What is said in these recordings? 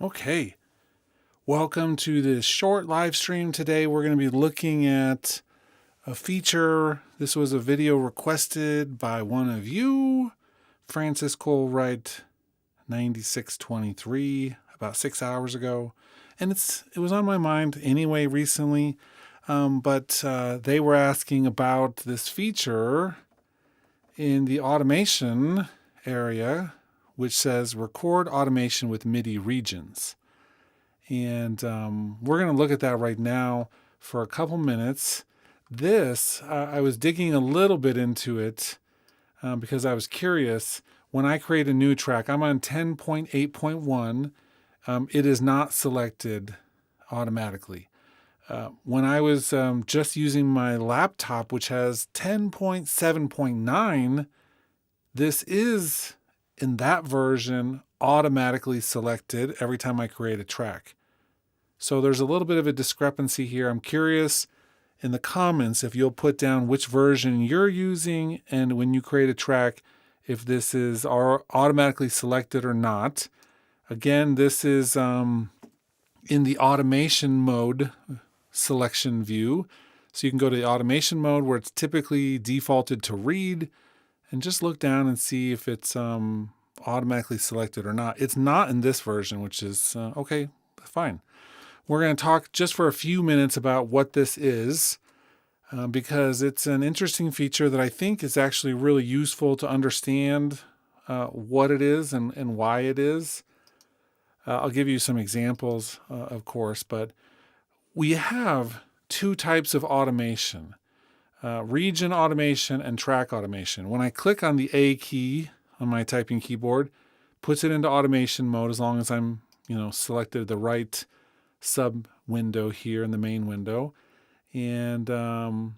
Okay, welcome to this short live stream. Today we're going to be looking at a feature. This was a video requested by one of you, Francis Colwright 9623, about 6 hours ago. And it was on my mind anyway recently, but they were asking about this feature in the automation area, which says record automation with MIDI regions. And we're going to look at that right now for a couple minutes. I was digging a little bit into it because I was curious. When I create a new track, I'm on 10.8.1. It is not selected automatically. When I was just using my laptop, which has 10.7.9, this is, in that version, automatically selected every time I create a track. So there's a little bit of a discrepancy here. I'm curious in the comments if you'll put down which version you're using and when you create a track, if this is automatically selected or not. Again, this is in the automation mode selection view. So you can go to the automation mode where it's typically defaulted to read and just look down and see if it's automatically selected or not. It's not in this version, which is okay, fine. We're going to talk just for a few minutes about what this is because it's an interesting feature that I think is actually really useful to understand what it is and why it is. I'll give you some examples, of course, but we have two types of automation, region automation and track automation. When I click on the A key on my typing keyboard, puts it into automation mode as long as I'm, selected the right sub window here in the main window. And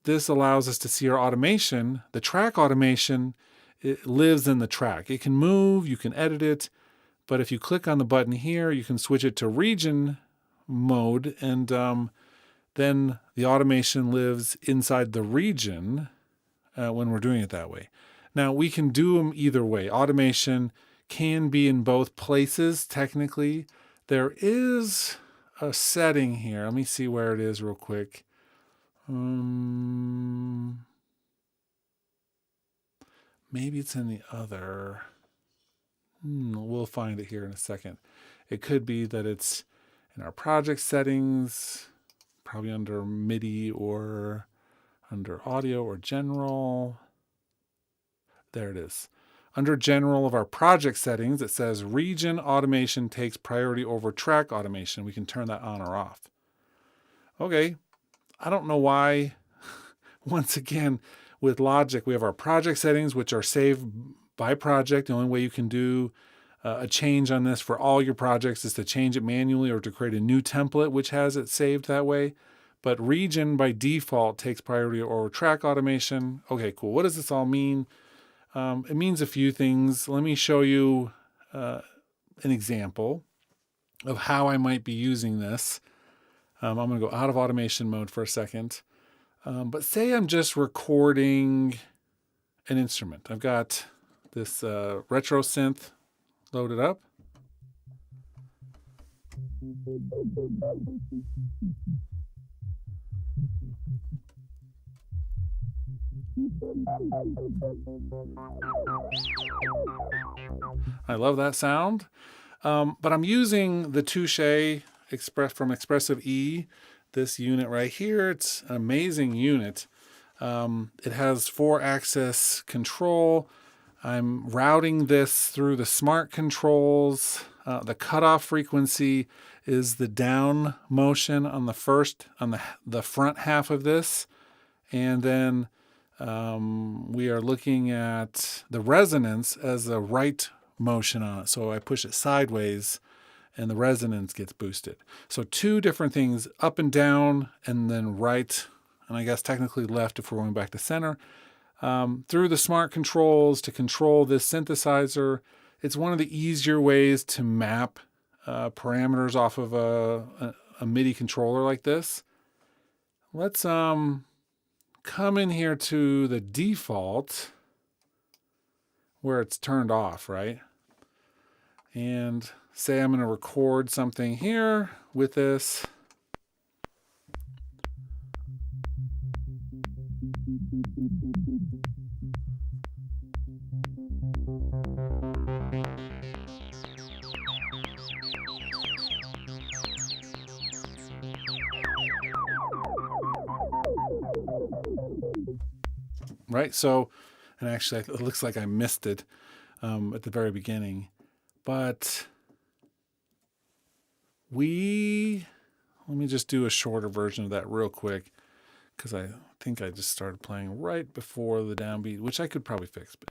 this allows us to see our automation. The track automation, it lives in the track. It can move, you can edit it, but if you click on the button here, you can switch it to region mode, and then the automation lives inside the region when we're doing it that way. Now, we can do them either way. Automation can be in both places, technically. There is a setting here. Let me see where it is real quick. Maybe it's in the other. We'll find it here in a second. It could be that it's in our project settings, probably under MIDI or under audio or general. There it is. Under general of our project settings, it says region automation takes priority over track automation. We can turn that on or off. Okay, I don't know why. Once again, with Logic, we have our project settings, which are saved by project. The only way you can do a change on this for all your projects is to change it manually or to create a new template, which has it saved that way. But region by default takes priority over track automation. Okay, cool. What does this all mean? It means a few things. Let me show you an example of how I might be using this. I'm going to go out of automation mode for a second. But say I'm just recording an instrument. I've got this retro synth loaded up. I love that sound. But I'm using the Touche from Expressive E, this unit right here. It's an amazing unit. It has 4-axis control. I'm routing this through the smart controls. The cutoff frequency is the down motion on the front half of this. And then we are looking at the resonance as a right motion on it. So I push it sideways and the resonance gets boosted. So two different things, up and down, and then right, and I guess technically left if we're going back to center. Through the smart controls to control this synthesizer. It's one of the easier ways to map parameters off of a MIDI controller like this. Let's come in here to the default where it's turned off, right? And say I'm going to record something here with this. Right, so, and actually it looks like I missed it at the very beginning, but let me just do a shorter version of that real quick, because I think I just started playing right before the downbeat, which I could probably fix, but.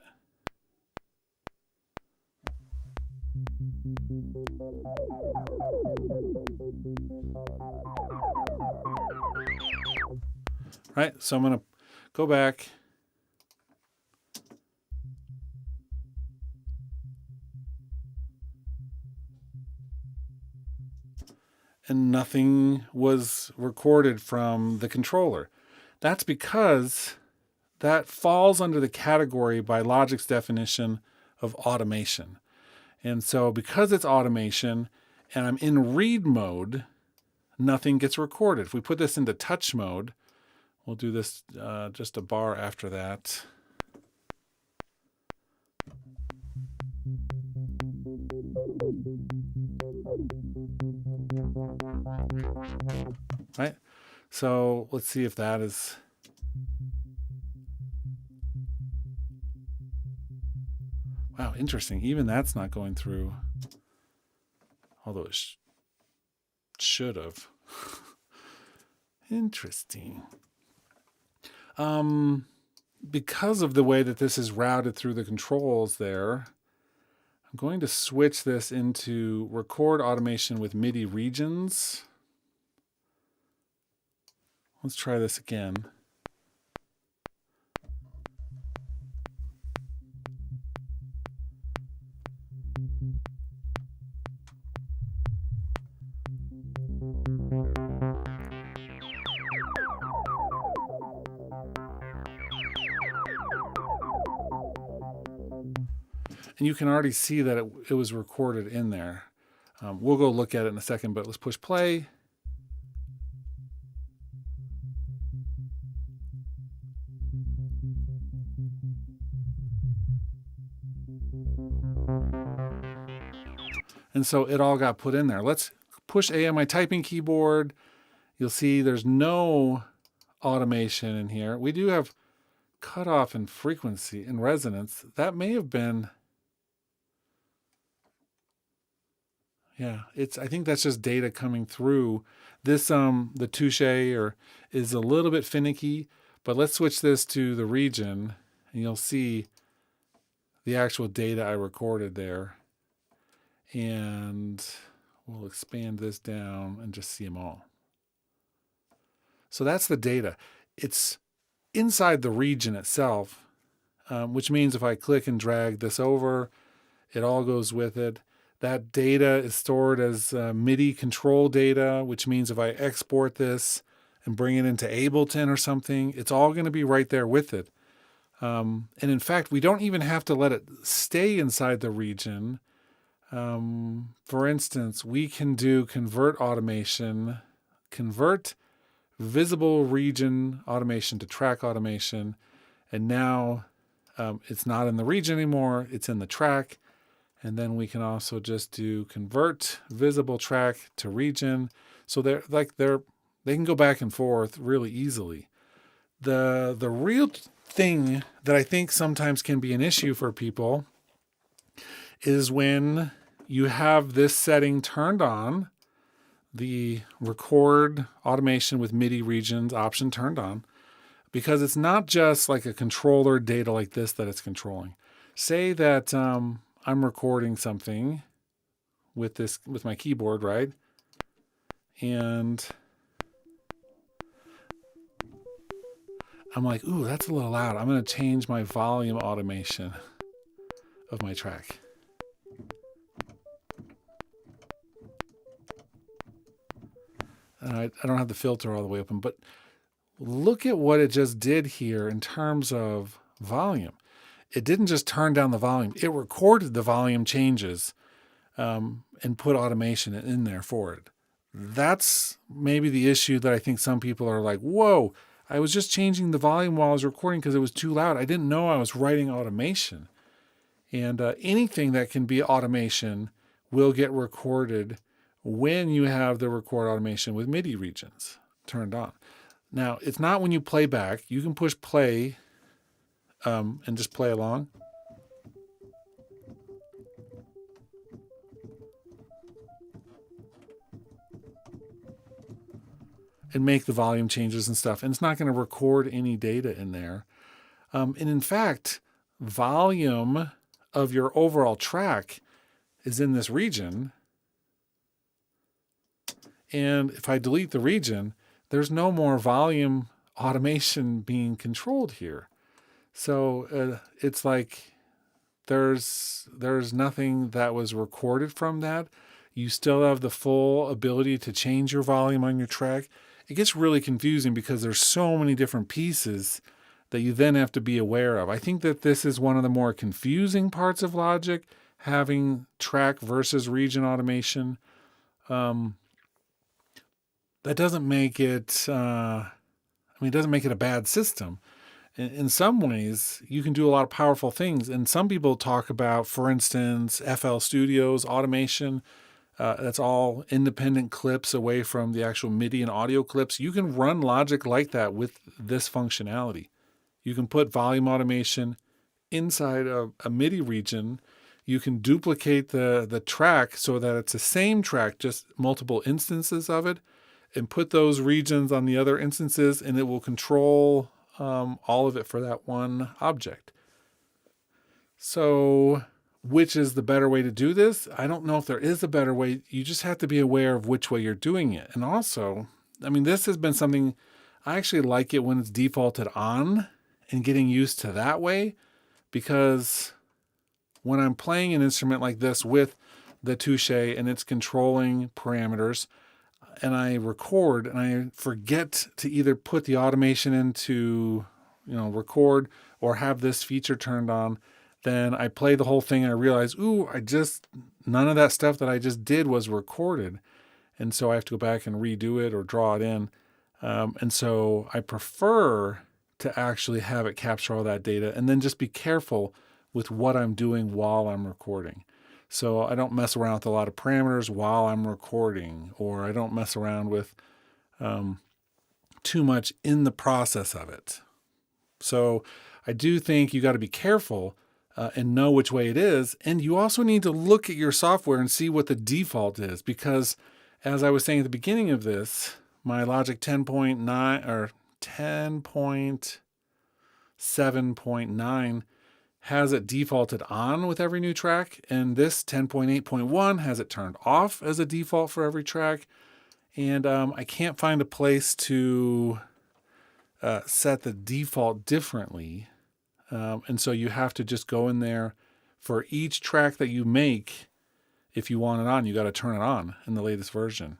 Right, so I'm going to go back. And nothing was recorded from the controller. That's because that falls under the category by Logic's definition of automation. And so because it's automation and I'm in read mode, nothing gets recorded. If we put this into touch mode, we'll do this just a bar after that. Right? So let's see if that is. Wow, interesting. Even that's not going through. Although it should have. Interesting. Because of the way that this is routed through the controls there, I'm going to switch this into record automation with MIDI regions. Let's try this again. And you can already see that it was recorded in there. We'll go look at it in a second, but let's push play. And so it all got put in there. Let's push A on my typing keyboard. You'll see there's no automation in here. We do have cutoff and frequency and resonance. That may have been, yeah, I think that's just data coming through. This, the touche is a little bit finicky, but let's switch this to the region and you'll see the actual data I recorded there. And we'll expand this down and just see them all. So that's the data. It's inside the region itself, which means if I click and drag this over, it all goes with it. That data is stored as MIDI control data, which means if I export this and bring it into Ableton or something, it's all going to be right there with it. And in fact, we don't even have to let it stay inside the region. For instance, we can do convert automation, convert visible region automation to track automation. And now it's not in the region anymore, it's in the track. And then we can also just do convert visible track to region. So they can go back and forth really easily. The real thing that I think sometimes can be an issue for people is when you have this setting turned on, the record automation with MIDI regions option turned on, because it's not just like a controller data like this that it's controlling. Say that I'm recording something with my keyboard, right? And I'm like, ooh, that's a little loud. I'm going to change my volume automation of my track. I don't have the filter all the way open, but look at what it just did here in terms of volume. It didn't just turn down the volume. It recorded the volume changes and put automation in there for it. That's maybe the issue that I think some people are like, whoa, I was just changing the volume while I was recording because it was too loud. I didn't know I was writing automation. And anything that can be automation will get recorded when you have the record automation with MIDI regions turned on. Now, it's not when you play back. You can push play and just play along. And make the volume changes and stuff. And it's not going to record any data in there. And in fact, volume of your overall track is in this region. And if I delete the region, there's no more volume automation being controlled here. So it's like there's nothing that was recorded from that. You still have the full ability to change your volume on your track. It gets really confusing because there's so many different pieces that you then have to be aware of. I think that this is one of the more confusing parts of Logic, having track versus region automation. That doesn't make it, it doesn't make it a bad system. In some ways, you can do a lot of powerful things. And some people talk about, for instance, FL Studio's automation. That's all independent clips away from the actual MIDI and audio clips. You can run Logic like that with this functionality. You can put volume automation inside of a MIDI region. You can duplicate the track so that it's the same track, just multiple instances of it, and put those regions on the other instances, and it will control all of it for that one object. So which is the better way to do this? I don't know if there is a better way. You just have to be aware of which way you're doing it. And also, this has been something, I actually like it when it's defaulted on and getting used to that way, because when I'm playing an instrument like this with the touche and it's controlling parameters, and I record and I forget to either put the automation into, record or have this feature turned on, then I play the whole thing and I realize, none of that stuff that I just did was recorded. And so I have to go back and redo it or draw it in. And so I prefer to actually have it capture all that data and then just be careful with what I'm doing while I'm recording. So I don't mess around with a lot of parameters while I'm recording, or I don't mess around with too much in the process of it. So I do think you got to be careful and know which way it is. And you also need to look at your software and see what the default is, because as I was saying at the beginning of this, my Logic 10.9 or 10.7.9 has it defaulted on with every new track, and this 10.8.1 has it turned off as a default for every track. And I can't find a place to set the default differently. And so you have to just go in there for each track that you make. If you want it on, you got to turn it on in the latest version.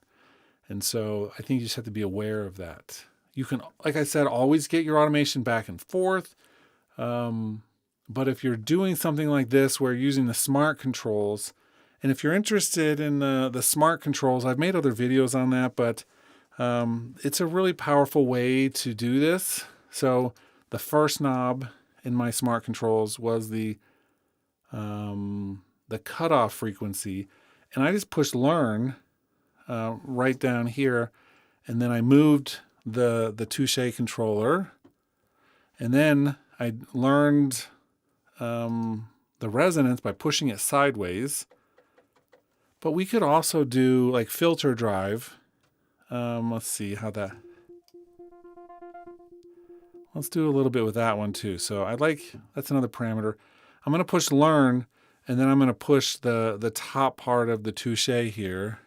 And so I think you just have to be aware of that. You can, like I said, always get your automation back and forth. But if you're doing something like this where you're using the smart controls, and if you're interested in the smart controls, I've made other videos on that, but it's a really powerful way to do this. So the first knob in my smart controls was the cutoff frequency, and I just pushed learn right down here, and then I moved the touche controller, and then I learned the resonance by pushing it sideways. But we could also do like filter drive. Let's see how that. Let's do a little bit with that one too. So that's another parameter. I'm going to push learn, and then I'm going to push the top part of the touche here.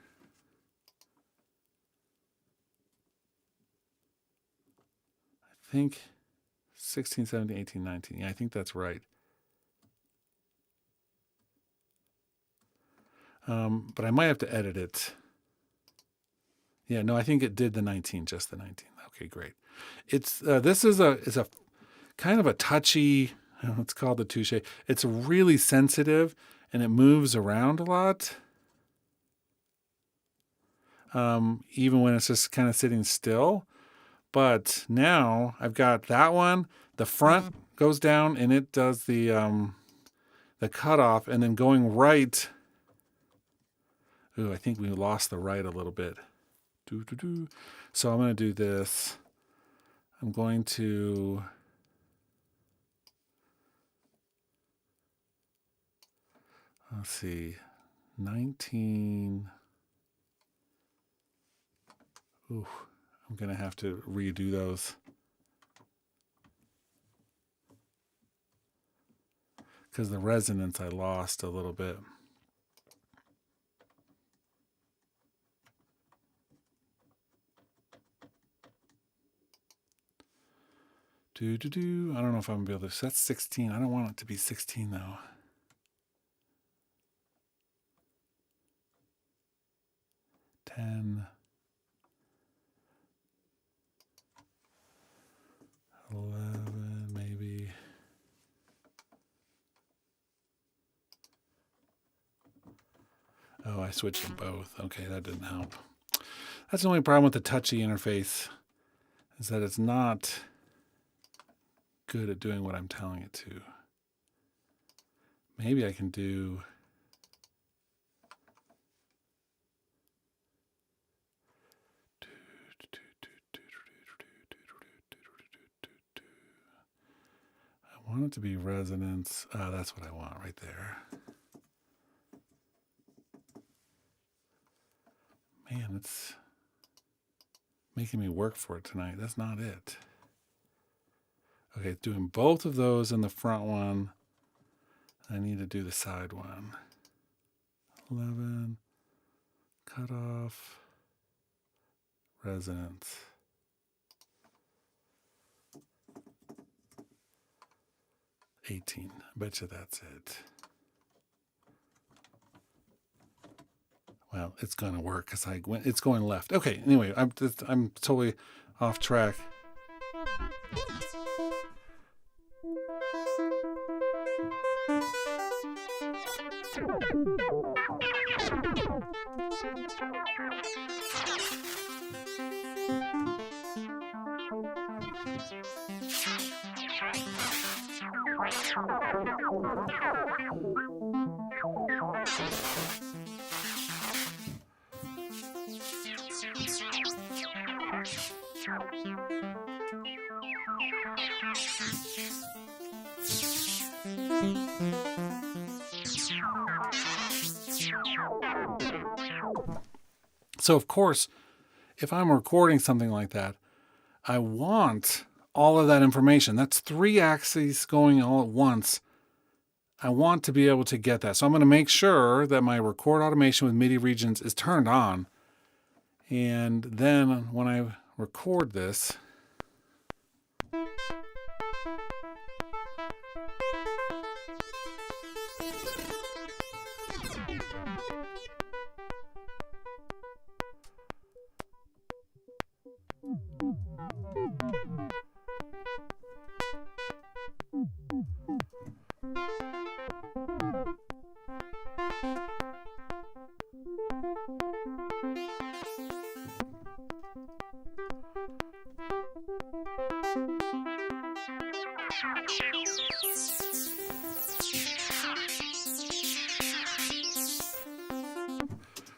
I think 16, 17, 18, 19. Yeah, I think that's right. But I might have to edit it. Yeah, no, I think it did the 19, just the 19. Okay, great. This is a kind of a touchy, it's called the touche. It's really sensitive and it moves around a lot. even when it's just kind of sitting still. But now I've got that one. The front goes down and it does the cutoff, and then going right. Ooh, I think we lost the right a little bit. So I'm going to do this. I'm going to let's see, 19. Ooh, I'm going to have to redo those. Because the resonance I lost a little bit. I don't know if I'm going to be able to. So that's 16. I don't want it to be 16 though. $10, 11, maybe. Oh, I switched them both. Okay, that didn't help. That's the only problem with the touchy interface, is that it's not good at doing what I'm telling it to. Maybe I can do I want it to be resonance. That's what I want right there. Man, it's making me work for it tonight. That's not it. Okay, doing both of those in the front one. I need to do the side one. 11, cutoff, resonance. $18. I bet you that's it. Well, it's going to work because it's going left. Okay, anyway, I'm totally off track. So, of course, if I'm recording something like that, I want all of that information. That's 3 axes going all at once. I want to be able to get that. So I'm going to make sure that my record automation with MIDI Regions is turned on. And then when I record this,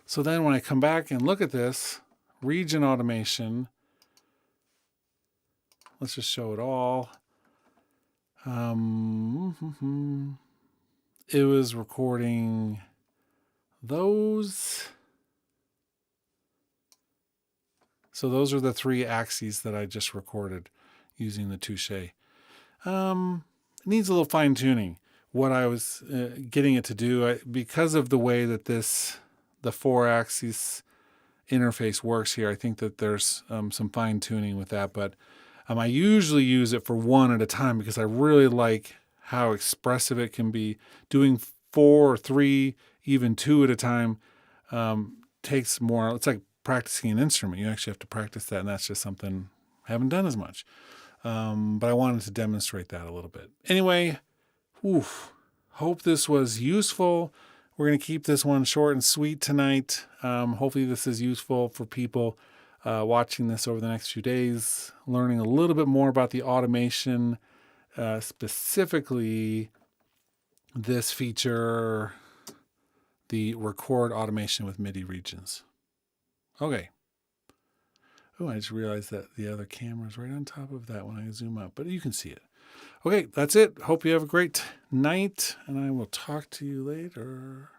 so then when I come back and look at this, region automation, let's just show it all. It was recording those. So those are the 3 axes that I just recorded using the touche. It needs a little fine tuning. What I was getting it to do, because of the way that the 4 axes interface works here, I think that there's some fine tuning with that, but I usually use it for 1 at a time because I really like how expressive it can be. Doing 4 or 3, even 2 at a time takes more. It's like practicing an instrument. You actually have to practice that, and that's just something I haven't done as much. But I wanted to demonstrate that a little bit. Anyway, hope this was useful. We're going to keep this one short and sweet tonight. Hopefully this is useful for people watching this over the next few days, learning a little bit more about the automation, specifically this feature, the record automation with MIDI regions. Okay. Oh, I just realized that the other camera is right on top of that when I zoom up, but you can see it. Okay, that's it. Hope you have a great night, and I will talk to you later.